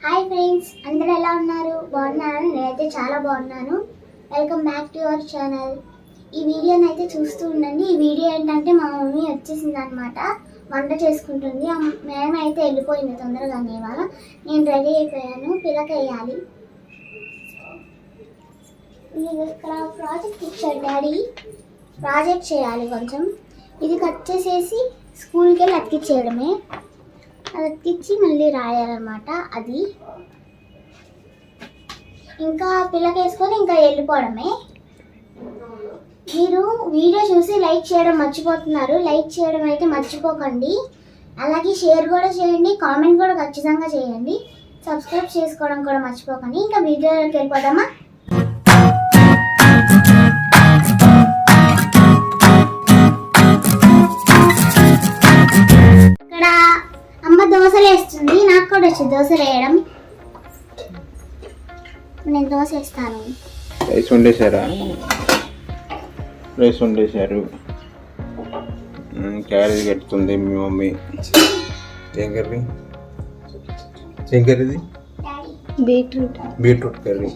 Hi friends, అందరూ ఎలా ఉన్నారు? బాగున్నారా? నేనైతే చాలా బాగున్నాను. Welcome back to our channel. ఈ వీడియోని అయితే చూస్తూ ఉండండి. ఈ వీడియో ఏంటంటే మా మమ్మీ వచ్చేసింది అనమాట, వంట చేసుకుంటుంది. మేమైతే వెళ్ళిపోయింది తొందరగానే. ఇవాళ నేను రెడీ అయిపోయాను, పిల్లకేయాలి. ఇక్కడ ప్రాజెక్ట్ ఇచ్చాడు డాడీ, ప్రాజెక్ట్ చేయాలి కొంచెం. ఇది కట్ చేసేసి స్కూల్కి వెళ్ళి అతికిచ్చేయడమే. అది అతికిచ్చి మళ్ళీ రాయాలన్నమాట. అది ఇంకా పిల్లకేసుకొని ఇంకా వెళ్ళిపోవడమే. మీరు వీడియో చూసి లైక్ చేయడం మర్చిపోతున్నారు. లైక్ చేయడం అయితే మర్చిపోకండి. అలాగే షేర్ కూడా చేయండి, కామెంట్ కూడా ఖచ్చితంగా చేయండి. సబ్స్క్రైబ్ చేసుకోవడం కూడా మర్చిపోకండి. ఇంకా వీడియోలోకి వెళ్ళిపోదామా? ఇక్కడ అమ్మ దోశలు వేస్తుంది. నాకు కూడా వచ్చి దోశలు వేయడం. నేను దోశ వేస్తాను. రైస్ వండేశారా? రైస్ వండేశారు. క్యారేజ్ కట్టుతుంది మీ మమ్మీ. ఏం కర్రీ? ఏం కర్రీది? Beetroot curry.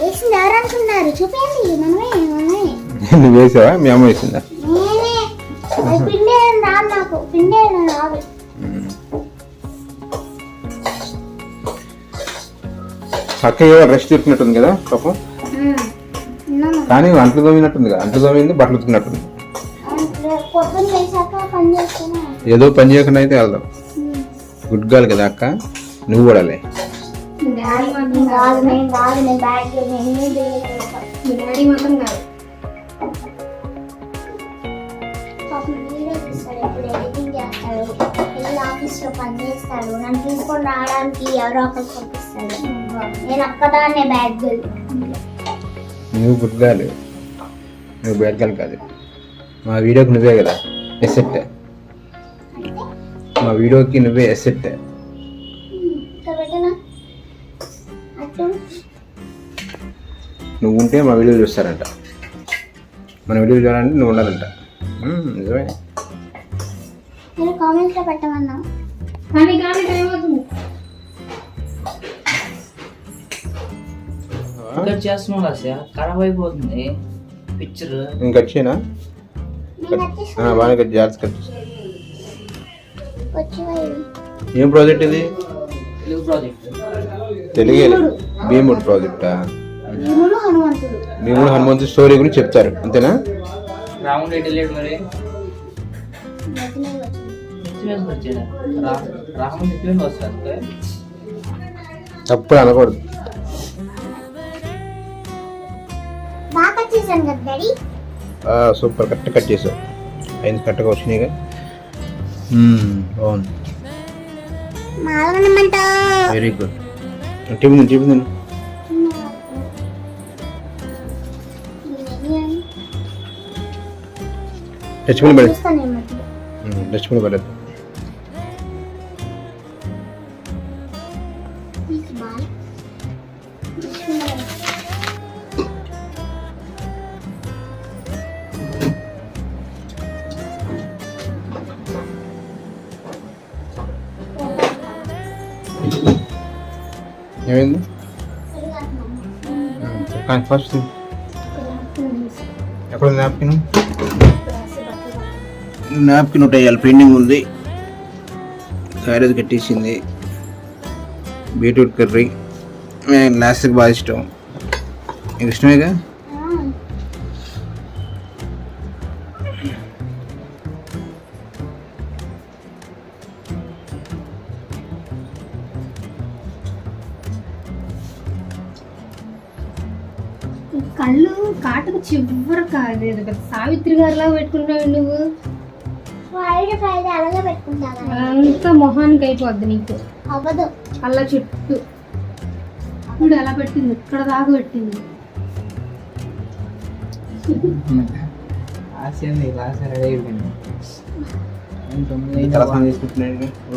వేసింది ఎవరు అనుకున్నారు? చూపించండి. మనమే నువ్వు వేసావా? మీ అమ్మ వేసిందా? నేనే. పిండి రాదు, నాకు పిండి రాదు. అక్క రెస్ట్ తీసుకున్నట్టుంది కదా పాపం. కానీ అంట్లు తోమినట్టుంది కదా. అంట్లు తోమింది, బట్టలు ఉతుకున్నట్టుంది. ఏదో పని చేయకుండా అయితే వెళ్దాం. గుడ్ గర్ల్ కదా అక్క. నువ్వు కూడా లే. ఆఫీస్లో పని చేస్తాడు. నన్ను తీసుకొని రావడానికి ఎవరో ఒకరు పంపిస్తాడు. నేను అక్కదాన్నే బ్యాడ్ గర్ల్. నువ్వు గుడ్ గర్ల్, నువ్వు బ్యాడ్ గర్ల్ కాదు. మా వీడియోకి నువ్వే కదా ఎసెట్. మా వీడియోకి నువ్వే ఎసెట్. నువ్వు ఉంటే మా వీడియో చూస్తారంట. మన వీడియో చూడాలంటే నువ్వు ఉండాలంట. నిజమే. నేను కామెంట్లో పెట్టమన్నా. ఖరాబ్ అయిపోతుంది పిక్చర్. నేను కట్ చేయనా? బాగానే కట్ చేయాల్సి కట్ చేస్తా. ఏం ప్రాజెక్ట్ ఇది? తెలుగే. భీముడు ప్రాజెక్టా? భీముడు హనుమంతుడు స్టోరీ గురించి చెప్తారు అంతేనా? రాముడు ఎట్లేడు మరి? రాముడు వస్తుంది. తప్పుడు అనకూడదు. సూపర్ కరెక్ట్ కట్ చేసావు. అయింది కరెక్ట్గా వచ్చినాయిగా. బాగుంది. Very good. Tiffin tiffin dustbin పడదు. డస్ట్బిన్ పడదు. ఏమైంది? కానీ ఫస్ట్ ఎక్కడ నాప్కిన్? నాప్కిన్ ఒకటి వేయాలి, పెండింగ్ ఉంది. క్యారేజ్ కట్టేసింది. బీట్రూట్ కర్రీ లాస్ట్కి బాగా ఇష్టం. నీకు ఇష్టమేగా? కళ్ళు కాటుకు చివరి కాదు. సావిత్రి గారిలా పెట్టుకుంటావు నువ్వు. అలాగే పెట్టుకుంటాను. అంతా మొహానికి అయిపోద్ది నీకు. అవ్వదు. కళ్ళ చుట్టూ ఇప్పుడు ఎలా పెట్టింది, ఇక్కడ దాకా పెట్టింది.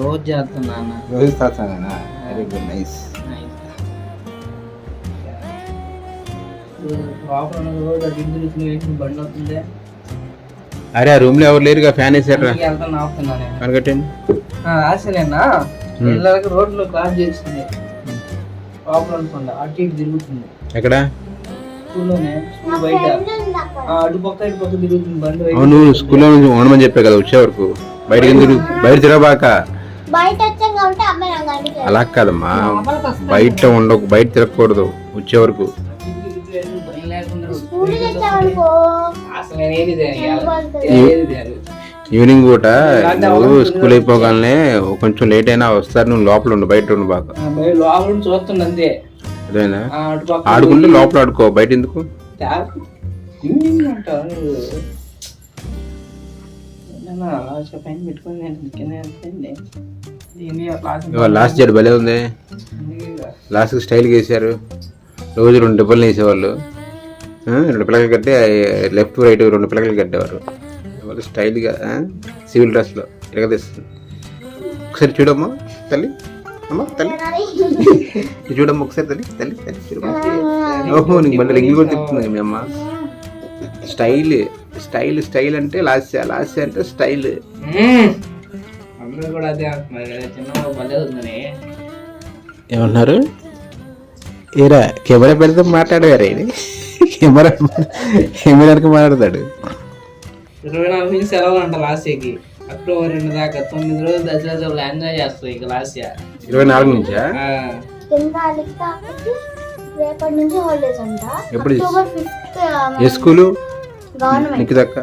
రోజు చేస్తున్నా. రోజు చేస్తానా? Very good, nice. లోపల రోజు బండి అవుతుందే. అరే ఆ రూమ్ లో ఎవరు లేరుగా, ఫ్యాన్ వేసారా? ఇంటికి వెళ్తాను ఆపుతున్నా నేను. కనకట్టండి. ఆశలేనా పిల్లలకి రోడ్లు క్రాస్ చేస్తుంది, లోపల అనుకోండి అటు ఇటు తిరుగుతుంది. ఎక్కడ? స్కూల్లోనే, స్కూల్ బయట అటుపక్క ఇటుపక్క తిరుగుతుంది బండి బయట. అవును, స్కూల్లో నుంచి ఉండమని చెప్పే కదా వచ్చే వరకు. బయటకి ఎందుకు? బయట తిరగబాక. బయట వచ్చాం కాబట్టి అమ్మాయి నాకు గంటకి అలా కాదమ్మా, బయట ఉండకు, బయట తిరగకూడదు వచ్చే వరకు. భయం లేకుండా స్కూల్కి వచ్చామనుకో అసలు నేను ఏది తెలియదు. ఈవినింగ్ పూట నువ్వు స్కూల్ అయిపోగానే కొంచెం లేట్ అయినా వస్తారు, నువ్వు లోపల ఉండు, బయట ఉండు బాగా. లోపల చూస్తుంది అంతే. అదేనా? అటుపక్క ఆడుకుంటే లోపల ఆడుకో, బయట ఎందుకు? పైన పెట్టుకుని లాస్ట్ జడ్ భలే ఉంది. లాస్ట్ స్టైల్ వేసారు. రోజు 2 డిబ్బలు వేసేవాళ్ళు, 2 పిల్లలు కట్టి లెఫ్ట్ రైట్ 2 పిల్లలు కట్టేవారు. వాళ్ళు స్టైల్గా సివిల్ డ్రెస్లో ఎరగదీస్తుంది. ఒకసారి చూడమ్మా తల్లి, అమ్మా తల్లి చూడమ్మా ఒకసారి తల్లి తల్లి తల్లి చూడమ్మా. ఓహో, నీకు మళ్ళీ రింగులు కూడా తిప్పుతుంది మీ అమ్మ. స్టైల్ స్టైల్ స్టైల్ అంటే లాస్య, లాస్య అంటే స్టైల్. అందరూ కూడా అదే అంటున్నారు కదా, చిన్న భలే ఉందని. ఏమన్నారు? ఏరా కెమెరా పెడితే మాట్లాడేవారా? ఇది కెమెరాకి మాట్లాడతాడు. 24 నుంచి సెలవులు అంట లాస్యకి. అక్టోబర్ 2 దాకా 9 రోజులు దసరా సెలవులు ఎంజాయ్ చేస్తాయి ఇక లాస్య. 24 నుంచా? రేపటి నుంచి హాలిడేస్ అంట. ఎప్పుడు? అక్టోబర్ 5th ఏ స్కూలు? గవర్నమెంట్ నీకు దక్క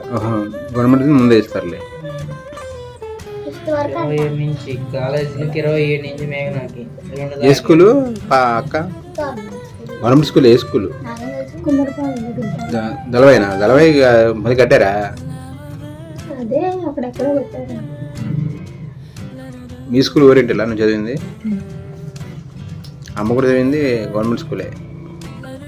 గవర్నమెంట్ ముందే ఇస్తారులే. 5th వరకు 27 నుంచి కాలేజీకి, 27 నుంచి మేఘనాకి. ఏ స్కూలు అక్క? Government school. ఏ స్కూలు? దళవైనా? దళవై మరి కట్టారా? అదే అక్కడెక్కడ పెట్టారు. మీ స్కూల్ ఓరియంటలా నువ్వు చదివింది? అమ్మ కూడా చదివింది గవర్నమెంట్ స్కూలే.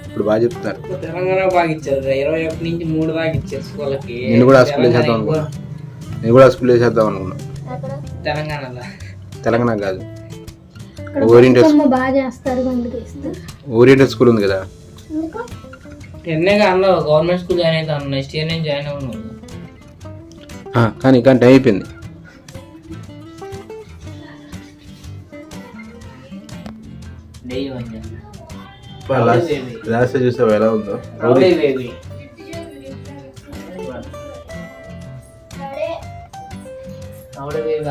ఇప్పుడు బాగా చెప్తున్నారు. తెలంగాణ బాగా ఇచ్చారు, 21 నుంచి 3 దాకా ఇచ్చారు స్కూల్కి. నేను కూడా ఆ స్కూల్ వేసేద్దాం అనుకున్నా. నేను కూడా ఆ స్కూల్ వేసేద్దాం అనుకున్నా. తెలంగాణలో. తెలంగాణ కాదు, ఓరియంటెడ్ బాగా చేస్తారు, అందుకే ఇస్తారు. ఓరియంటెడ్ స్కూల్ ఉంది కదా. ఎన్నేగా అన్నావు గవర్నమెంట్ స్కూల్ జాయిన్ అవుతాను, నెక్స్ట్ ఇయర్ నుంచి జాయిన్ అవ్వను. కానీ టైం అయిపోయింది. లాస్ట్ చూసావు ఎలా ఉందో?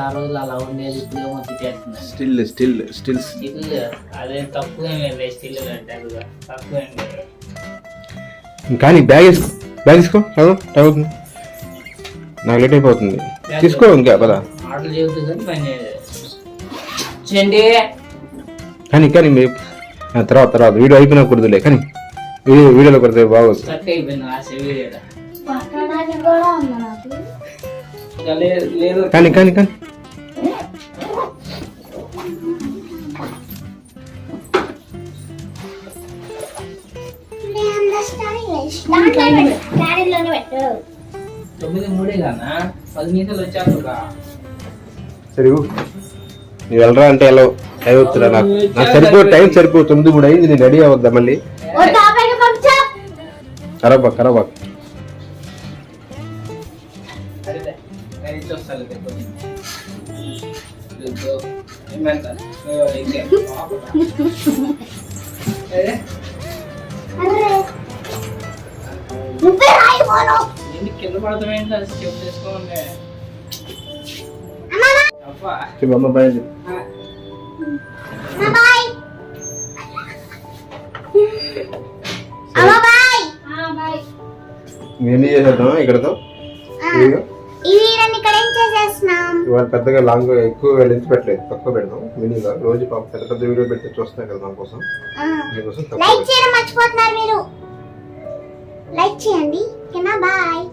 ఆ రోజులు అలా ఉండేది, ఇప్పుడు మొత్తం చేస్తున్నారు. స్టిల్ స్టిల్ స్టిల్ స్టిల్ అదే తక్కువ స్టిల్ అంటే తక్కువ. కానీ బ్యాగ్ తీసుకో, చదువు టైం అవుతుంది, నాకు లేట్ అయిపోతుంది. తీసుకో ఇంకా పదా. ఆటలు చెబుతుంది పని చేయండి. కానీ కానీ తర్వాత వీడియో అయిపోయినా కుడదులే, కానీ వీడియోలో కొడితే బాగోదు. స్టక్ అయిపోయింది ఆ వీడియోలో. పట్టడానికి కూడా ఉంది నాకు. లేదు కానీ కానీ కానీ దాంట్లోనే పెట్టు. 9:03 కానా 10 నిమిషాలు వచ్చాక సరే నువ్వు వెళ్ళరా అంటే ఎలా టైం అవుతుందా? నాకు టైం సరిపో 9:03 అయింది, నేను రెడీ అవద్దా మళ్ళీ? ఖరాబా ఖరాబా. కింద పడతామేంటి చెప్ చేసుకోండి. అమ్మ బాయ్. ఎన్ని చేసేద్దాం ఇక్కడతో? ఇవాళ పెద్దగా లాంగ్ ఎక్కువ లెంత్ పెట్టలేదు, తక్కువ పెడదాం. మినీగా రోజు పెద్ద పెద్ద వీడియో పెడితే చూస్తున్నాయి కదా దానికోసం. లైక్ చేయడం మర్చిపోతున్నారు మీరు. లైక్ చేయండి. బాయ్.